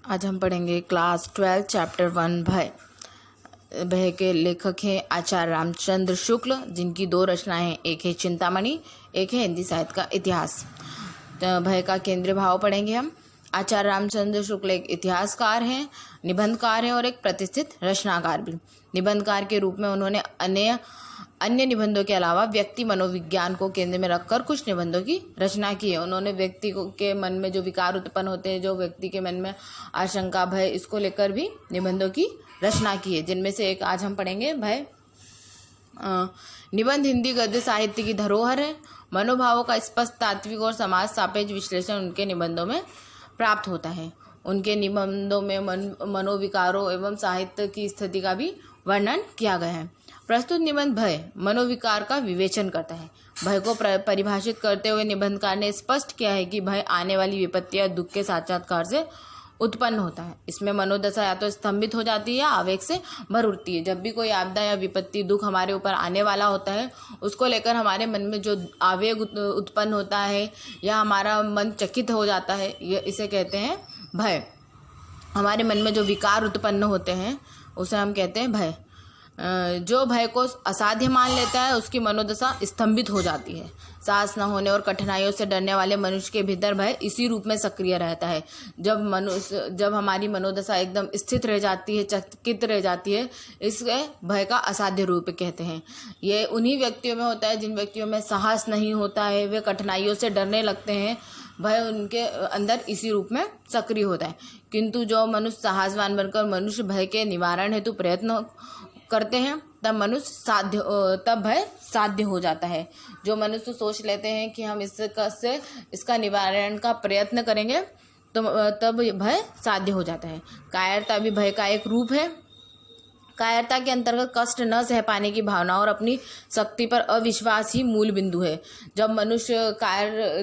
आज हम पढ़ेंगे क्लास 12 चैप्टर 1 भय। भय के लेखक हैं आचार्य रामचंद्र शुक्ल, जिनकी दो रचनाएं हैं, एक है चिंतामणि, एक है हिंदी साहित्य का इतिहास। तो भय का केंद्रीय भाव पढ़ेंगे हम। आचार्य रामचंद्र शुक्ल एक इतिहासकार हैं, निबंधकार हैं और एक प्रतिष्ठित रचनाकार भी। निबंधकार के रूप में उन्होंने अन्य निबंधों के अलावा व्यक्ति मनोविज्ञान को केंद्र में रखकर कुछ निबंधों की रचना की है। उन्होंने व्यक्ति के मन में जो विकार उत्पन्न होते हैं, जो व्यक्ति के मन में आशंका, भय, इसको लेकर भी निबंधों की रचना की है, जिनमें से एक आज हम पढ़ेंगे भय। निबंध हिंदी गद्य साहित्य की धरोहर है। मनोभावों का स्पष्ट तात्विक और समाज सापेक्ष विश्लेषण उनके निबंधों में प्राप्त होता है। उनके निबंधों में मनोविकारों एवं साहित्य की स्थिति का भी वर्णन किया गया है। प्रस्तुत निबंध भय मनोविकार का विवेचन करता है। भय को परिभाषित करते हुए निबंधकार ने स्पष्ट किया है कि भय आने वाली विपत्ति या दुख के साक्षात्कार से उत्पन्न होता है। इसमें मनोदशा या तो स्तंभित हो जाती है या आवेग से भर उठती है। जब भी कोई आपदा या विपत्ति, दुख हमारे ऊपर आने वाला होता है, उसको लेकर हमारे मन में जो आवेग उत्पन्न होता है या हमारा मन चकित हो जाता है, इसे कहते हैं भय। हमारे मन में जो विकार उत्पन्न होते हैं उसे हम कहते हैं भय। जो भय को असाध्य मान लेता है उसकी मनोदशा स्तंभित हो जाती है। सांस न होने और कठिनाइयों से डरने वाले मनुष्य के भीतर भय इसी रूप में सक्रिय रहता है। जब हमारी मनोदशा एकदम स्थित रह जाती है, चकित रह जाती है, इसके भय का असाध्य रूप कहते हैं। ये उन्हीं व्यक्तियों में होता है जिन व्यक्तियों में साहस नहीं होता है, वे कठिनाइयों से डरने लगते हैं। भय उनके अंदर इसी रूप में सक्रिय होता है। किंतु जो मनुष्य साहसवान बनकर मनुष्य भय के निवारण हेतु प्रयत्न करते हैं, तब भय साध्य हो जाता है। जो मनुष्य सोच लेते हैं कि हम इसका निवारण का प्रयत्न करेंगे, तो तब भय साध्य हो जाता है। कायरता भी भय का एक रूप है। कायरता के अंतर्गत कष्ट न सह पाने की भावना और अपनी शक्ति पर अविश्वास ही मूल बिंदु है। जब मनुष्य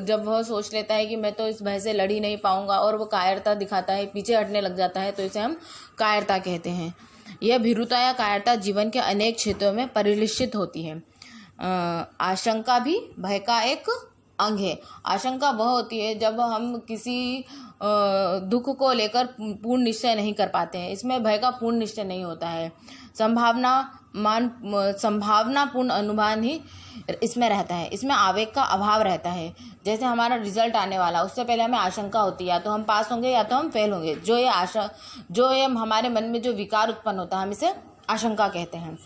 जब वह सोच लेता है कि मैं तो इस भय से लड़ ही नहीं पाऊंगा और वो कायरता दिखाता है, पीछे हटने लग जाता है, तो इसे हम कायरता कहते हैं। यह भीरुता या कायरता जीवन के अनेक क्षेत्रों में परिलक्षित होती है। आशंका भी भय का एक अंग है। आशंका वह होती है जब हम किसी दुख को लेकर पूर्ण निश्चय नहीं कर पाते हैं। इसमें भय का पूर्ण निश्चय नहीं होता है। संभावनापूर्ण अनुमान ही इसमें रहता है। इसमें आवेग का अभाव रहता है। जैसे हमारा रिजल्ट आने वाला, उससे पहले हमें आशंका होती है, या तो हम पास होंगे या तो हम फेल होंगे। जो ये हमारे मन में जो विकार उत्पन्न होता है, हम इसे आशंका कहते हैं।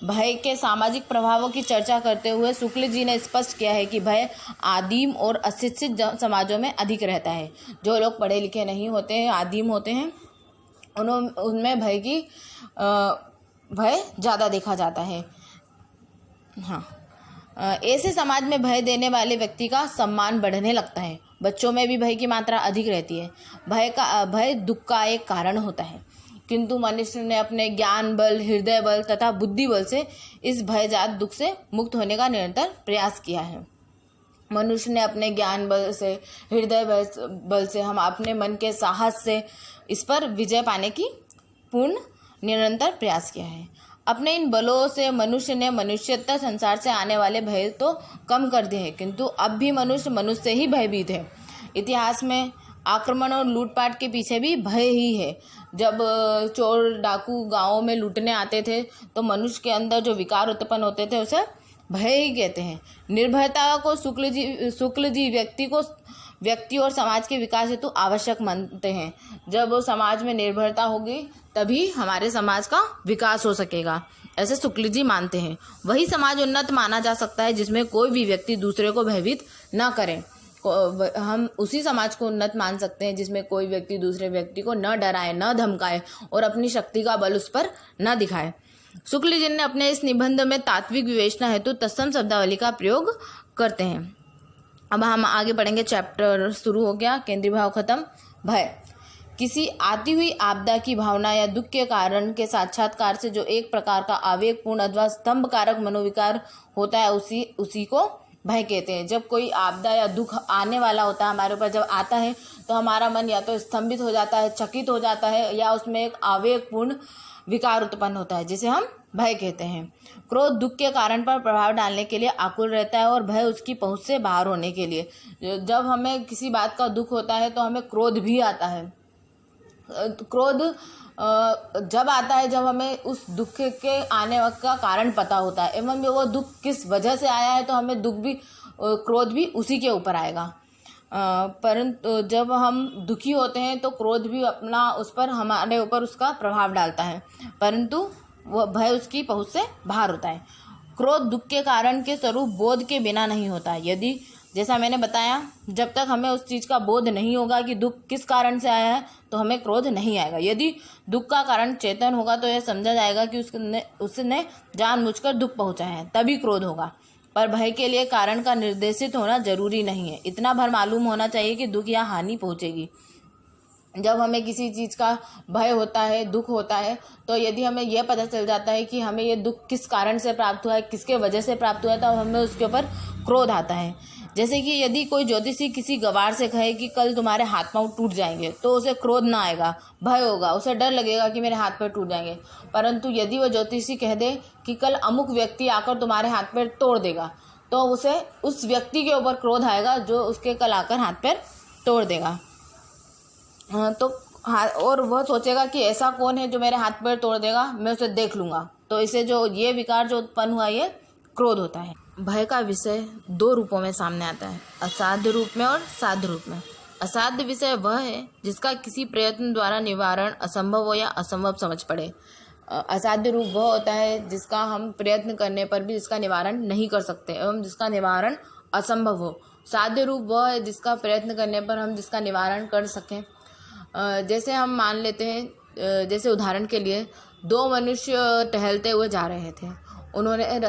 भय के सामाजिक प्रभावों की चर्चा करते हुए शुक्ल जी ने स्पष्ट किया है कि भय आदिम और अशिक्षित समाजों में अधिक रहता है। जो लोग पढ़े लिखे नहीं होते हैं, आदिम होते हैं, उनमें भय ज़्यादा देखा जाता है। हाँ, ऐसे समाज में भय देने वाले व्यक्ति का सम्मान बढ़ने लगता है। बच्चों में भी भय की मात्रा अधिक रहती है। भय दुख का एक कारण होता है, किंतु मनुष्य ने अपने ज्ञान बल, हृदय बल तथा बुद्धि बल से इस भयजात दुख से मुक्त होने का निरंतर प्रयास किया है। मनुष्य ने अपने ज्ञान बल से, हृदय बल से, हम अपने मन के साहस से इस पर विजय पाने की पूर्ण निरंतर प्रयास किया है। अपने इन बलों से मनुष्य ने मनुष्यता संसार से आने वाले भय तो कम कर दिए हैं, किंतु अब भी मनुष्य से ही भयभीत है। इतिहास में आक्रमण और लूटपाट के पीछे भी भय ही है। जब चोर डाकू गांवों में लूटने आते थे, तो मनुष्य के अंदर जो विकार उत्पन्न होते थे उसे भय ही कहते हैं। निर्भयता को शुक्ल जी व्यक्ति और समाज के विकास हेतु आवश्यक मानते हैं। जब वो समाज में निर्भरता होगी तभी हमारे समाज का विकास हो सकेगा, ऐसे शुक्ल जी मानते हैं। वही समाज उन्नत माना जा सकता है जिसमें कोई भी व्यक्ति दूसरे को भयभीत न करे। हम उसी समाज को उन्नत मान सकते हैं जिसमें कोई व्यक्ति दूसरे व्यक्ति को न डराए, न धमकाए और अपनी शक्ति का बल उस पर न दिखाए। शुक्ल जी ने अपने इस निबंध में तात्विक विवेचना हेतु तत्सम शब्दावली का प्रयोग करते हैं। अब हम आगे बढ़ेंगे। चैप्टर शुरू हो गया, केंद्रीय भाव खत्म। भय किसी आती हुई आपदा की भावना या दुख के कारण के साक्षात्कार से जो एक प्रकार का आवेगपूर्ण अथवा स्तंभकारक मनोविकार होता है, उसी को भय कहते हैं। जब कोई आपदा या दुख आने वाला होता है हमारे ऊपर, जब आता है तो हमारा मन या तो स्तंभित हो जाता है, चकित हो जाता है, या उसमें एक आवेगपूर्ण विकार उत्पन्न होता है, जिसे हम भय कहते हैं। क्रोध दुख के कारण पर प्रभाव डालने के लिए आकुल रहता है और भय उसकी पहुंच से बाहर होने के लिए। जब हमें किसी बात का दुख होता है तो हमें क्रोध भी आता है। क्रोध जब आता है जब हमें उस दुख के आने वक्त का कारण पता होता है एवं वो दुख किस वजह से आया है, तो हमें क्रोध भी उसी के ऊपर आएगा। परंतु जब हम दुखी होते हैं तो क्रोध भी अपना उस पर हमारे ऊपर उसका प्रभाव डालता है, परंतु वह भय उसकी पहुँच से बाहर होता है। क्रोध दुख के कारण के स्वरूप बोध के बिना नहीं होता। यदि, जैसा मैंने बताया, जब तक हमें उस चीज़ का बोध नहीं होगा कि दुख किस कारण से आया है, तो हमें क्रोध नहीं आएगा। यदि दुख का कारण चेतन होगा तो यह समझा जाएगा कि उसने जानबूझकर दुख पहुंचाया है, तभी क्रोध होगा। पर भय के लिए कारण का निर्देशित होना जरूरी नहीं है। इतना भर मालूम होना चाहिए कि दुख या हानि पहुंचेगी। जब हमें किसी चीज़ का भय होता है, दुख होता है, तो यदि हमें यह पता चल जाता है कि हमें ये दुख किस कारण से प्राप्त हुआ है, किसके वजह से प्राप्त हुआ है, तो हमें उसके ऊपर क्रोध आता है। जैसे कि यदि कोई ज्योतिषी किसी गवार से कहे कि कल तुम्हारे हाथ पांव टूट जाएंगे, तो उसे क्रोध ना आएगा, भय होगा, उसे डर लगेगा कि मेरे हाथ पैर टूट जाएंगे। परंतु यदि वह ज्योतिषी कह दे कि कल अमुक व्यक्ति आकर तुम्हारे हाथ पैर तोड़ देगा, तो उसे उस व्यक्ति के ऊपर क्रोध आएगा जो उसके कल आकर हाथ पैर तोड़ देगा। और वह सोचेगा कि ऐसा कौन है जो मेरे हाथ पैर तोड़ देगा, मैं उसे देख लूँगा। तो इसे ये विकार जो उत्पन्न हुआ, ये क्रोध होता है। भय का विषय दो रूपों में सामने आता है, असाध्य रूप में और साध्य रूप में। असाध्य विषय वह है जिसका किसी प्रयत्न द्वारा निवारण असंभव हो या असंभव समझ पड़े। असाध्य रूप वह होता है जिसका हम प्रयत्न करने पर भी जिसका निवारण नहीं कर सकते एवं जिसका निवारण असंभव हो। साध्य रूप वह है जिसका प्रयत्न करने पर हम जिसका निवारण कर सकें। जैसे हम मान लेते हैं, जैसे उदाहरण के लिए दो मनुष्य टहलते हुए जा रहे थे। उन्हें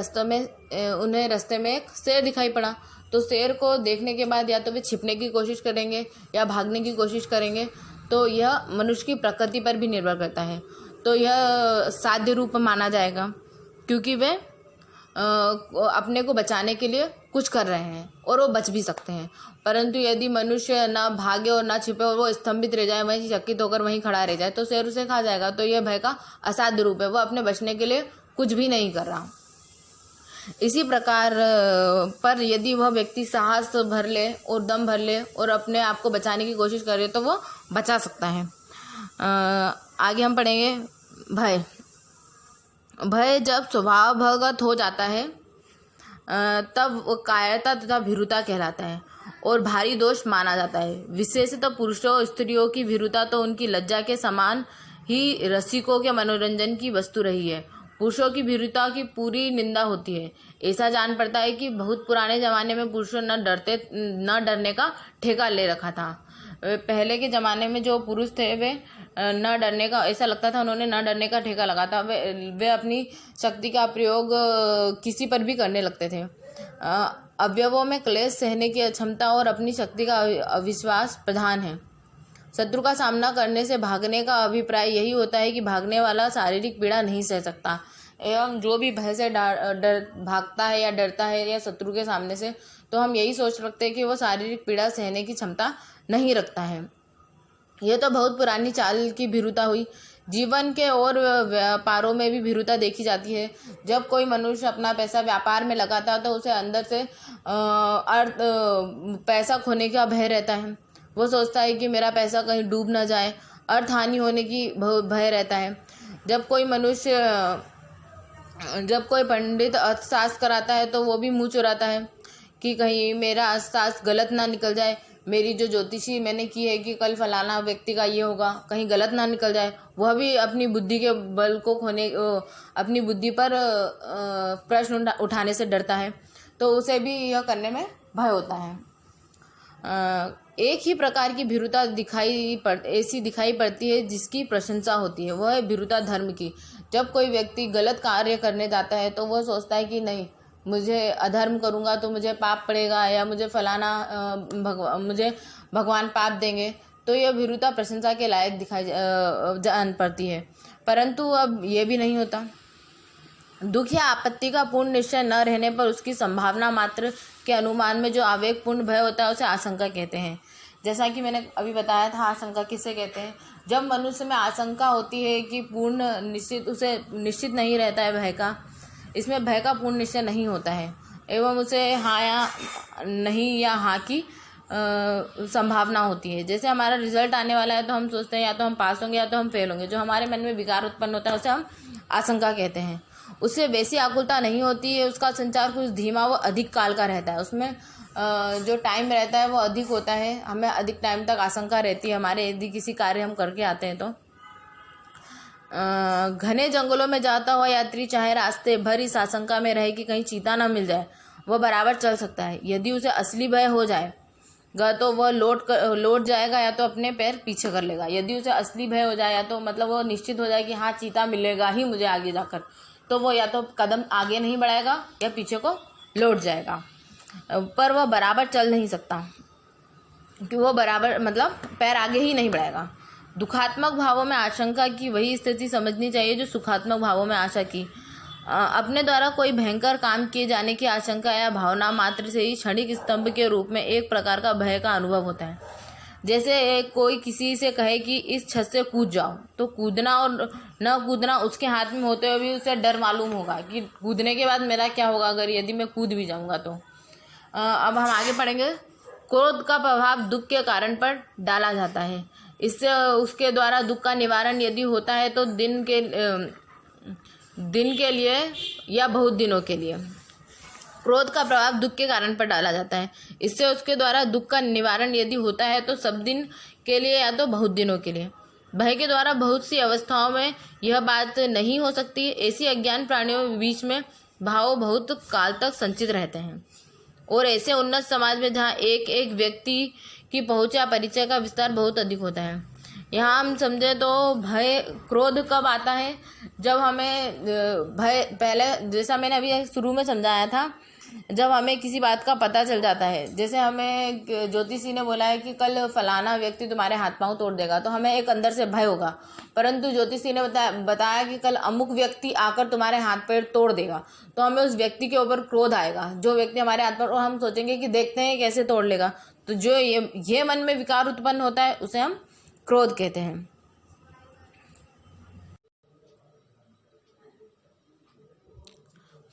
रास्ते में एक शेर दिखाई पड़ा। तो शेर को देखने के बाद या तो वे छिपने की कोशिश करेंगे या भागने की कोशिश करेंगे। तो यह मनुष्य की प्रकृति पर भी निर्भर करता है। तो यह साध्य रूप माना जाएगा, क्योंकि वे अपने को बचाने के लिए कुछ कर रहे हैं और वो बच भी सकते हैं। परंतु यदि मनुष्य ना भागे और ना छिपे और वो स्तंभित रह जाए, वहीं चकित होकर वहीं खड़ा रह जाए, तो शेर उसे खा जाएगा। तो यह भय का असाध्य रूप है, वो अपने बचने के लिए कुछ भी नहीं कर रहा। इसी प्रकार पर यदि वह व्यक्ति साहस भर ले और दम भर ले और अपने आप को बचाने की कोशिश करे, तो वो बचा सकता है। आगे हम पढ़ेंगे भय। भय जब स्वभावगत हो जाता है तब वो कायरता तथा भीरुता कहलाता है और भारी दोष माना जाता है। विशेषतः पुरुषों और स्त्रियों की भीरुता तो उनकी लज्जा के समान ही रसिकों के मनोरंजन की वस्तु रही है। पुरुषों की भीरुता की पूरी निंदा होती है। ऐसा जान पड़ता है कि बहुत पुराने ज़माने में पुरुषों न डरने का ठेका ले रखा था। पहले के ज़माने में जो पुरुष थे वे न डरने का, ऐसा लगता था उन्होंने न डरने का ठेका लगा था। वे अपनी शक्ति का प्रयोग किसी पर भी करने लगते थे। अवयवों में क्लेश सहने की अक्षमता और अपनी शक्ति का अविश्वास प्रधान है। शत्रु का सामना करने से भागने का अभिप्राय यही होता है कि भागने वाला शारीरिक पीड़ा नहीं सह सकता। एवं जो भी भय से भागता है या डरता है या शत्रु के सामने से, तो हम यही सोच रखते हैं कि वो शारीरिक पीड़ा सहने की क्षमता नहीं रखता है। यह तो बहुत पुरानी चाल की भीरुता हुई। जीवन के और व्यापारों में भी भीरुता देखी जाती है। जब कोई मनुष्य अपना पैसा व्यापार में लगाता है तो उसे अंदर से पैसा खोने का भय रहता है। वो सोचता है कि मेरा पैसा कहीं डूब ना जाए, अर्थ हानि होने की भय रहता है। जब कोई पंडित अर्थशास्त्र कराता है तो वो भी मुँह चुराता है कि कहीं मेरा अर्थशास्त्र गलत ना निकल जाए, मेरी जो ज्योतिषी मैंने की है कि कल फलाना व्यक्ति का ये होगा, कहीं गलत ना निकल जाए। वह भी अपनी बुद्धि के बल को अपनी बुद्धि पर प्रश्न उठाने से डरता है, तो उसे भी यह करने में भय होता है। एक ही प्रकार की भीरुता ऐसी दिखाई पड़ती है जिसकी प्रशंसा होती है, वह है भीरुता धर्म की। जब कोई व्यक्ति गलत कार्य करने जाता है तो वह सोचता है कि नहीं, मुझे अधर्म करूँगा तो मुझे पाप पड़ेगा या मुझे मुझे भगवान पाप देंगे। तो यह भीरुता प्रशंसा के लायक जान पड़ती है। परंतु अब ये भी नहीं होता। दुख या आपत्ति का पूर्ण निश्चय न रहने पर उसकी संभावना मात्र के अनुमान में जो आवेगपूर्ण भय होता है उसे आशंका कहते हैं। जैसा कि मैंने अभी बताया था, आशंका किसे कहते हैं? जब मनुष्य में आशंका होती है कि उसे निश्चित नहीं रहता है भय का, इसमें भय का पूर्ण निश्चय नहीं होता है एवं उसे हाँ या नहीं या हाँ की संभावना होती है। जैसे हमारा रिजल्ट आने वाला है तो हम सोचते हैं या तो हम पास होंगे या तो हम फेल होंगे। जो हमारे मन में विकार उत्पन्न होता है उसे हम आशंका कहते हैं। उससे वैसी आकुलता नहीं होती है, उसका संचार कुछ धीमा व अधिक काल का रहता है। उसमें जो टाइम रहता है वो अधिक होता है, हमें अधिक टाइम तक आशंका रहती है हमारे, यदि किसी कार्य हम करके आते हैं तो। घने जंगलों में जाता हुआ यात्री चाहे रास्ते भर इस आशंका में रहे कि कहीं चीता ना मिल जाए, वह बराबर चल सकता है। यदि उसे असली भय हो जाएगा तो वह लौट जाएगा या तो अपने पैर पीछे कर लेगा। यदि उसे असली भय हो जाए या तो मतलब वो निश्चित हो जाए कि हाँ चीता मिलेगा ही मुझे आगे जाकर, तो वो या तो कदम आगे नहीं बढ़ाएगा या पीछे को लौट जाएगा, पर वह बराबर चल नहीं सकता कि वो बराबर मतलब पैर आगे ही नहीं बढ़ाएगा। दुखात्मक भावों में आशंका की वही स्थिति समझनी चाहिए जो सुखात्मक भावों में आशा की। अपने द्वारा कोई भयंकर काम किए जाने की आशंका या भावना मात्र से ही क्षणिक स्तंभ के रूप में एक प्रकार का भय का अनुभव होता है। जैसे कोई किसी से कहे कि इस छत से कूद जाओ, तो कूदना और न कूदना उसके हाथ में होते हुए भी उसे डर मालूम होगा कि कूदने के बाद मेरा क्या होगा अगर यदि मैं कूद भी जाऊंगा तो। अब हम आगे पढ़ेंगे। क्रोध का प्रभाव दुख के कारण पर डाला जाता है। इससे उसके द्वारा दुख का निवारण यदि होता है तो दिन के लिए या बहुत दिनों के लिए। क्रोध का प्रभाव दुख के कारण पर डाला जाता है। इससे उसके द्वारा दुख का निवारण यदि होता है तो सब दिन के लिए या तो बहुत दिनों के लिए। भय के द्वारा बहुत सी अवस्थाओं में यह बात नहीं हो सकती। ऐसी अज्ञान प्राणियों के बीच में भाव बहुत काल तक संचित रहते हैं, और ऐसे उन्नत समाज में जहाँ एक एक व्यक्ति की पहुँच या परिचय का विस्तार बहुत अधिक होता है। यहाँ हम समझे तो भय क्रोध कब आता है, जब हमें भय, पहले जैसा मैंने अभी शुरू में समझाया था, जब हमें किसी बात का पता चल जाता है। जैसे हमें ज्योतिषी ने बोला है कि कल फलाना व्यक्ति तुम्हारे हाथ पांव तोड़ देगा, तो हमें एक अंदर से भय होगा। परंतु ज्योतिषी ने बताया कि कल अमुक व्यक्ति आकर तुम्हारे हाथ पैर तोड़ देगा, तो हमें उस व्यक्ति के ऊपर क्रोध आएगा, जो व्यक्ति हमारे हाथ पर, और हम सोचेंगे कि देखते हैं कैसे तोड़ लेगा। तो जो ये मन में विकार उत्पन्न होता है उसे हम क्रोध कहते हैं।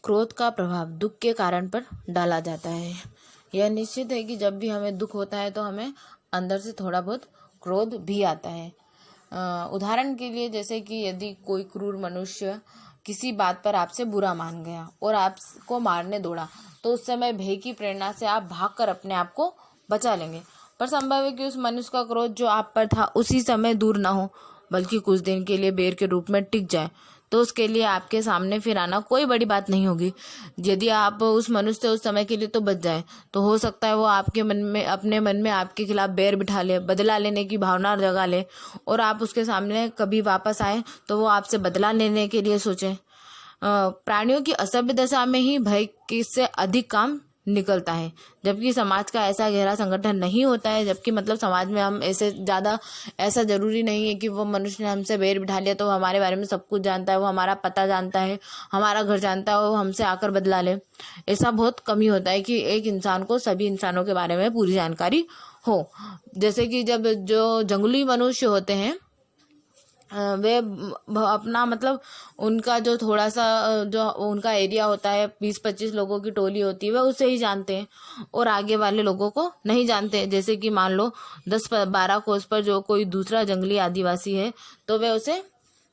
क्रोध का प्रभाव दुख के कारण पर डाला जाता है। यह निश्चित है कि जब भी हमें दुख होता है तो हमें अंदर से थोड़ा बहुत क्रोध भी आता है। उदाहरण के लिए जैसे कि यदि कोई क्रूर मनुष्य किसी बात पर आपसे बुरा मान गया और आपको मारने दौड़ा, तो उस समय भय की प्रेरणा से आप भागकर अपने आप को बचा लेंगे। पर संभव है कि उस मनुष्य का क्रोध जो आप पर था उसी समय दूर ना हो, बल्कि कुछ दिन के लिए बेर के रूप में टिक जाए, तो उसके लिए आपके सामने फिर आना कोई बड़ी बात नहीं होगी। यदि आप उस मनुष्य से उस समय के लिए तो बच जाए, तो हो सकता है वो आपके मन में, अपने मन में आपके खिलाफ बैर बिठा ले, बदला लेने की भावना जगा ले, और आप उसके सामने कभी वापस आए तो वो आपसे बदला लेने के लिए सोचे। प्राणियों की असभ्य दशा में ही भय से अधिक काम निकलता है, जबकि समाज का ऐसा गहरा संगठन नहीं होता है। जबकि मतलब समाज में हम ऐसा जरूरी नहीं है कि वो मनुष्य ने हमसे बैर बिठा लिया तो वो हमारे बारे में सब कुछ जानता है, वो हमारा पता जानता है, हमारा घर जानता है, वो हमसे आकर बदला ले। ऐसा बहुत कम ही होता है कि एक इंसान को सभी इंसानों के बारे में पूरी जानकारी हो। जैसे कि जब जो जंगली मनुष्य होते हैं वे अपना मतलब उनका जो थोड़ा सा जो उनका एरिया होता है, 20-25 लोगों की टोली होती है, वे उसे ही जानते हैं और आगे वाले लोगों को नहीं जानते। जैसे कि मान लो 10-12 कोस पर जो कोई दूसरा जंगली आदिवासी है तो वे उसे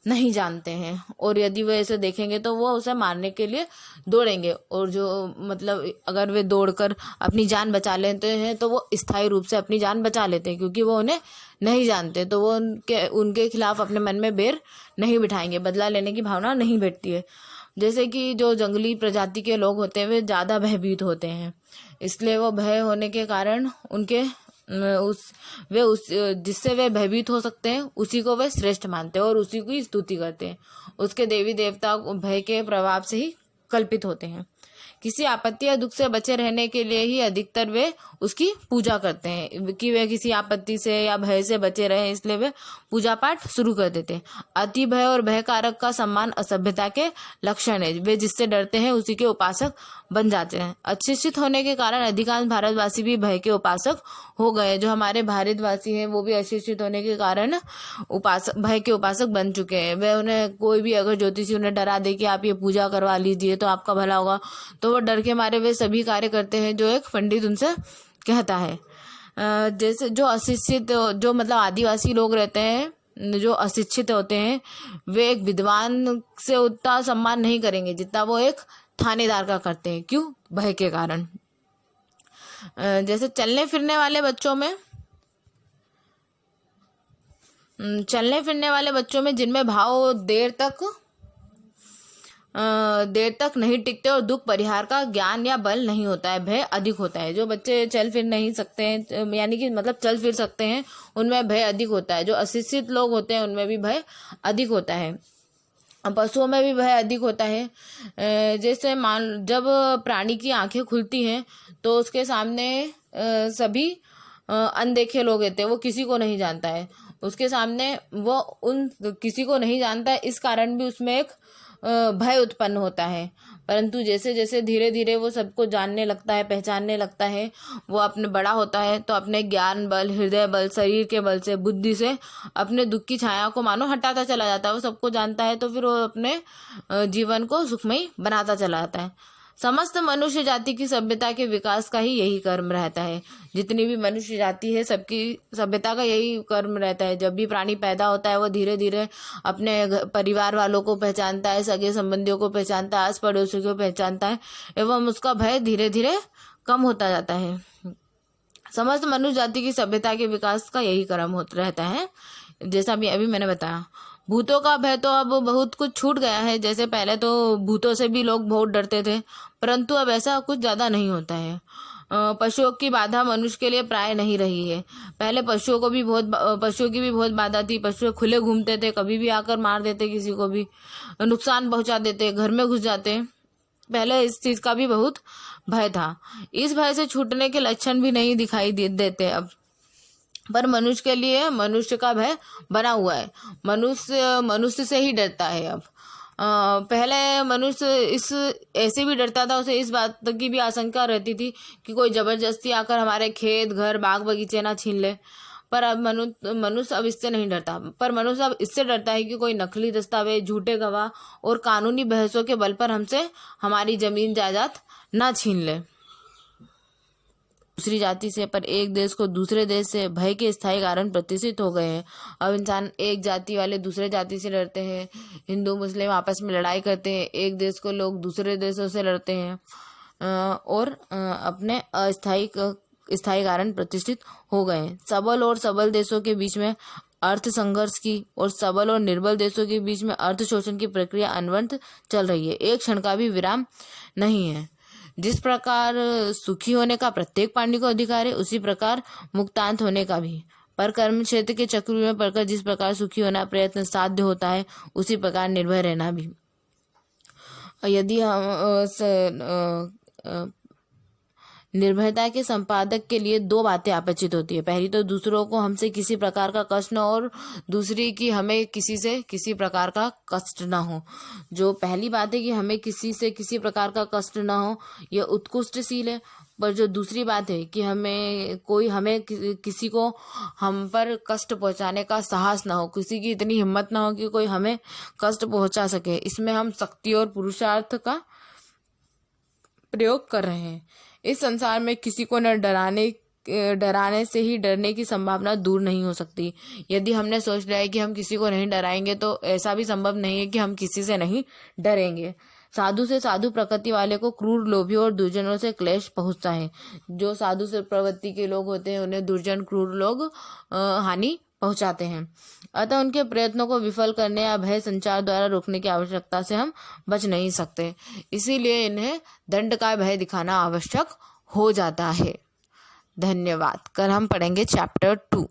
नहीं जानते हैं, और यदि वे ऐसे देखेंगे तो वो उसे मारने के लिए दौड़ेंगे। और जो मतलब अगर वे दौड़कर अपनी जान बचा लेते हैं तो वो स्थायी रूप से अपनी जान बचा लेते हैं, क्योंकि वो उन्हें नहीं जानते, तो वो उनके खिलाफ अपने मन में बैर नहीं बिठाएंगे, बदला लेने की भावना नहीं बैठती है। जैसे कि जो जंगली प्रजाति के लोग होते हैं वे ज़्यादा भयभीत होते हैं, इसलिए वो भय होने के कारण जिससे वे भयभीत हो सकते हैं उसी को वे श्रेष्ठ मानते हैं और उसी की स्तुति करते हैं। उसके देवी देवता भय के प्रभाव से ही कल्पित होते हैं। किसी आपत्ति या दुख से बचे रहने के लिए ही अधिकतर वे उसकी पूजा करते हैं कि वे किसी आपत्ति से या भय से बचे रहे, इसलिए वे पूजा पाठ शुरू कर देते हैं। अति भय और भय कारक का सम्मान असभ्यता के लक्षण है। वे जिससे डरते हैं उसी के उपासक बन जाते हैं। अशिक्षित होने के कारण अधिकांश भारतवासी भी भय के उपासक हो गए। जो हमारे भारतवासी हैं वो भी अशिक्षित होने के कारण भय के उपासक बन चुके हैं। वे उन्हें कोई भी अगर ज्योतिषी उन्हें डरा दे कि आप ये पूजा करवा लीजिए तो आपका भला होगा, तो वो डर के मारे वे सभी कार्य करते हैं जो एक पंडित उनसे कहता है। जैसे जो अशिक्षित, जो मतलब आदिवासी लोग रहते हैं, जो अशिक्षित होते हैं, वे एक विद्वान से उतना सम्मान नहीं करेंगे जितना वो एक थानेदार का करते हैं। क्यों? भय के कारण। जैसे चलने फिरने वाले बच्चों में जिनमें भाव देर तक नहीं टिकते और दुख परिहार का ज्ञान या बल नहीं होता है, भय अधिक होता है। जो बच्चे चल फिर नहीं सकते हैं, यानी कि मतलब चल फिर सकते हैं, उनमें भय अधिक होता है। जो अशिक्षित लोग होते हैं उनमें भी भय अधिक होता है। पशुओं में भी भय अधिक होता है। जैसे जब प्राणी की आंखें खुलती हैं तो उसके सामने सभी अनदेखे लोग होते हैं, वो किसी को नहीं जानता है। उसके सामने वो उन किसी को नहीं जानता है, इस कारण भी उसमें एक भय उत्पन्न होता है। परंतु जैसे जैसे धीरे धीरे वो सबको जानने लगता है, पहचानने लगता है, वो अपने बड़ा होता है तो अपने ज्ञान बल, हृदय बल, शरीर के बल से, बुद्धि से अपने दुख की छाया को मानो हटाता चला जाता है। वो सबको जानता है तो फिर वो अपने जीवन को सुखमयी बनाता चला जाता है। समस्त मनुष्य जाति की सभ्यता के विकास का ही यही कर्म रहता है। जितनी भी मनुष्य जाति है, सबकी सभ्यता का यही कर्म रहता है। जब भी प्राणी पैदा होता है वो धीरे धीरे अपने परिवार वालों को पहचानता है, सगे संबंधियों को पहचानता है, आस पड़ोसियों को पहचानता है, एवं उसका भय धीरे धीरे कम होता जाता है। समस्त मनुष्य जाति की सभ्यता के विकास का यही कर्म रहता है। जैसा भी अभी मैंने बताया, भूतों का भय तो अब बहुत कुछ छूट गया है। जैसे पहले तो भूतों से भी लोग बहुत डरते थे, परंतु अब ऐसा कुछ ज़्यादा नहीं होता है। पशुओं की बाधा मनुष्य के लिए प्राय नहीं रही है। पहले पशुओं की भी बहुत बाधा थी। पशु खुले घूमते थे, कभी भी आकर मार देते, किसी को भी नुकसान पहुंचा देते, घर में घुस जाते। पहले इस चीज़ का भी बहुत भय था। इस भय से छूटने के लक्षण भी नहीं दिखाई देते अब। पर मनुष्य के लिए मनुष्य का भय बना हुआ है। मनुष्य से ही डरता है अब। पहले मनुष्य ऐसे भी डरता था, उसे इस बात की भी आशंका रहती थी कि कोई जबरदस्ती आकर हमारे खेत, घर, बाग बगीचे ना छीन ले। पर अब मनुष्य अब इससे नहीं डरता। पर मनुष्य अब इससे डरता है कि कोई नकली दस्तावेज, झूठे गवाह और कानूनी बहसों के बल पर हमसे हमारी जमीन जायदाद ना छीन ले। दूसरी जाति से, पर एक देश को दूसरे देश से भय के स्थायी कारण प्रतिष्ठित हो गए हैं। अब इंसान एक जाति वाले दूसरे जाति से लड़ते हैं, हिंदू मुस्लिम आपस में लड़ाई करते हैं, एक देश को लोग दूसरे देशों से लड़ते हैं, और अपने स्थायी कारण प्रतिष्ठित हो गए हैं। सबल और सबल देशों के बीच में अर्थ संघर्ष की और सबल और निर्बल देशों के बीच में अर्थ शोषण की प्रक्रिया अनवरत चल रही है। एक क्षण का भी विराम नहीं है। जिस प्रकार सुखी होने का प्रत्येक प्राणी को अधिकार है, उसी प्रकार मुक्तांत होने का भी। पर कर्म क्षेत्र के चक्र में पड़कर जिस प्रकार सुखी होना प्रयत्न साध्य होता है, उसी प्रकार निर्भय रहना भी। यदि हम निर्भयता के संपादक के लिए दो बातें अपेक्षित होती है। पहली तो दूसरों को हमसे किसी प्रकार का कष्ट न हो, और दूसरी कि हमें किसी से किसी प्रकार का कष्ट ना हो। जो पहली बात है कि हमें किसी से किसी प्रकार का कष्ट ना हो, यह उत्कृष्टशील है। पर जो दूसरी बात है कि हमें किसी को हम पर कष्ट पहुंचाने का साहस ना हो, किसी की इतनी हिम्मत ना हो कि कोई हमें कष्ट पहुंचा सके, इसमें हम शक्ति और पुरुषार्थ का प्रयोग कर रहे हैं। इस संसार में किसी को न डराने से ही डरने की संभावना दूर नहीं हो सकती। यदि हमने सोच लिया है कि हम किसी को नहीं डराएंगे, तो ऐसा भी संभव नहीं है कि हम किसी से नहीं डरेंगे। साधु से साधु प्रकृति वाले को क्रूर, लोभी और दुर्जनों से क्लेश पहुंचता है। जो साधु से प्रवृत्ति के लोग होते हैं, उन्हें दुर्जन, क्रूर लोग हानि पहुंचाते हैं। अतः उनके प्रयत्नों को विफल करने या भय संचार द्वारा रोकने की आवश्यकता से हम बच नहीं सकते। इसीलिए इन्हें दंड का भय दिखाना आवश्यक हो जाता है। धन्यवाद। कल हम पढ़ेंगे चैप्टर 2।